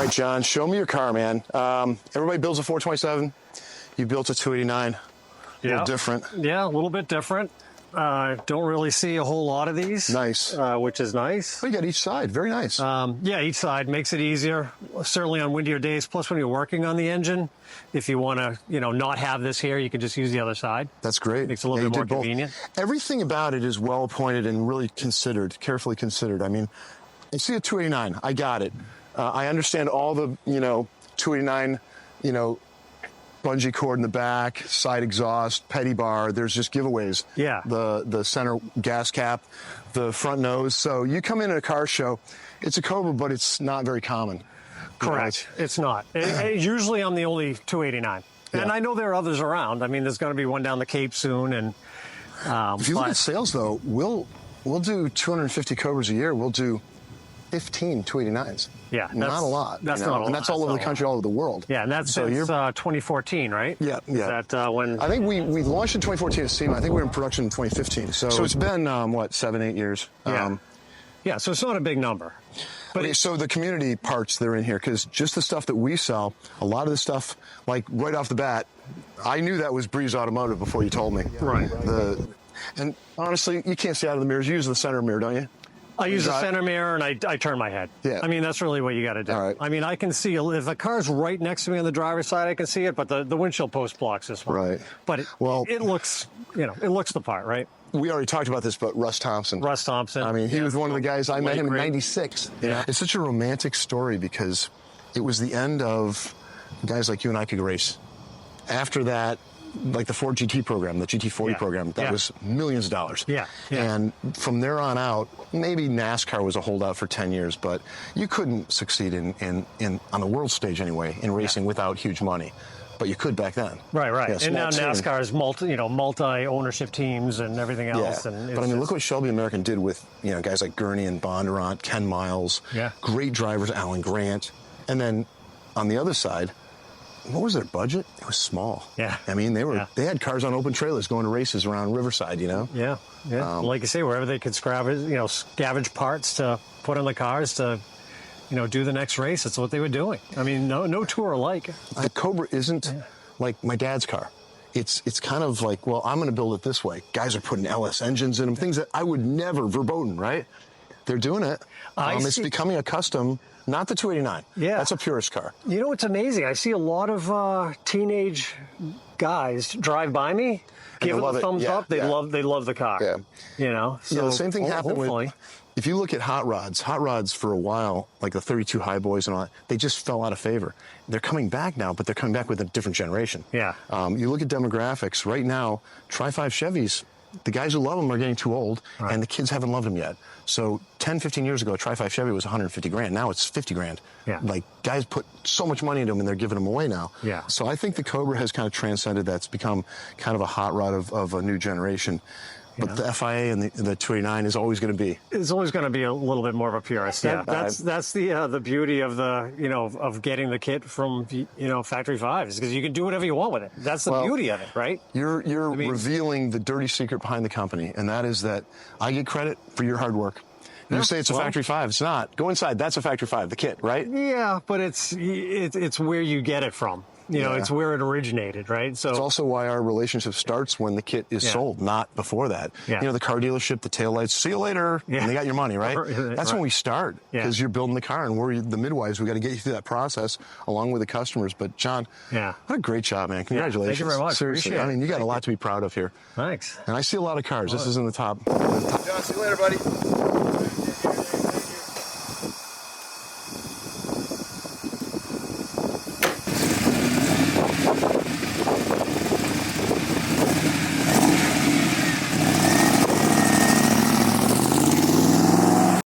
right, John, show me your car, man. Everybody builds a 427. You built a 289. A little different. Yeah, a little bit different. Don't really see a whole lot of these. Nice. Which is nice. Oh, you got each side. Very nice. Yeah, each side makes it easier, certainly on windier days. Plus, when you're working on the engine, if you want to, not have this here, you can just use the other side. That's great. Makes it a little bit more convenient. Everything about it is well appointed and really considered, carefully considered. I mean, I see a 289. I got it. I understand all the, 289, bungee cord in the back, side exhaust, petty bar. There's just giveaways. Yeah. The center gas cap, the front nose. So you come in at a car show, it's a Cobra, but it's not very common. Correct. It's not. Usually I'm the only 289. Yeah. And I know there are others around. I mean, there's going to be one down the Cape soon. And if you look at sales, though, we'll do 250 Cobras a year. We'll do 15 289s. Yeah, not a lot. That's not a lot. And that's all over the country, all over the world. Yeah, and that's since 2014, right? Yeah, yeah. That when I think we launched in 2014 at SEMA. I think we were in production in 2015. So it's been what, 7-8 years? Yeah. Yeah. So it's not a big number. But okay, so the community parts they're in here, because just the stuff that we sell, a lot of the stuff, like right off the bat, I knew that was Breeze Automotive before you told me. Right. And honestly, you can't see out of the mirrors. You use the center mirror, don't you? I use the center mirror and I turn my head. Yeah. I mean, that's really what you got to do. All right. I mean, I can see, if a car's right next to me on the driver's side, I can see it, but the windshield post blocks this one. Right. But it looks, it looks the part, right? We already talked about this, but Russ Thompson. Russ Thompson. I mean, he was one of the guys, I met him in 96. Yeah. It's such a romantic story because it was the end of guys like you and I could race. After that, like the Ford GT program, the GT40 program, that was millions of dollars. Yeah. And from there on out, maybe NASCAR was a holdout for 10 years, but you couldn't succeed in on the world stage anyway, in racing without huge money. But you could back then. Right. Yeah, and now NASCAR is multi-ownership teams and everything else. Yeah. And but I mean, look what Shelby American did with, guys like Gurney and Bondurant, Ken Miles. Yeah. Great drivers, Alan Grant. And then on the other side, what was their budget? It was small. Yeah. I mean, they had cars on open trailers going to races around Riverside, Yeah. Like you say, wherever they could scavenge parts to put on the cars to, do the next race. That's what they were doing. I mean, no two are alike. The Cobra isn't like my dad's car. It's kind of like, well, I'm going to build it this way. Guys are putting LS engines in them, things that I would never verboten, right? They're doing it. It's becoming a custom. Not the 289. Yeah. That's a purist car. It's amazing. I see a lot of teenage guys drive by me, give it a thumbs up. They love the car. Yeah. So the same thing happened with, if you look at hot rods for a while, like the 32 High Boys and all that, they just fell out of favor. They're coming back now, but they're coming back with a different generation. Yeah. You look at demographics right now, Tri-5 Chevys, the guys who love them are getting too old, and the kids haven't loved them yet. So 10, 15 years ago, a Tri-5 Chevy was 150 grand. Now it's 50 grand. Yeah. Like, guys put so much money into them, and they're giving them away now. Yeah. So I think the Cobra has kind of transcended that. It's become kind of a hot rod of a new generation. But the FIA and the 289 is always going to be. It's always going to be a little bit more of a purist. That's the beauty of of getting the kit from Factory 5s, because you can do whatever you want with it. That's the beauty of it, right? You're revealing the dirty secret behind the company, and that is that I get credit for your hard work. You say it's a Factory 5. It's not. Go inside. That's a Factory 5, the kit, right? Yeah, but it's where you get it from. It's where it originated, right? So it's also why our relationship starts when the kit is sold, not before that. Yeah. The car dealership, the taillights, see you later, and they got your money, right? That's when we start, because you're building the car, and we're the midwives. We got to get you through that process along with the customers. But John, what a great job, man! Congratulations. Thank you very much. Seriously, Appreciate it. I mean, you got a lot to be proud of here. Thanks. And I see a lot of cars. This is in the top. John, see you later, buddy.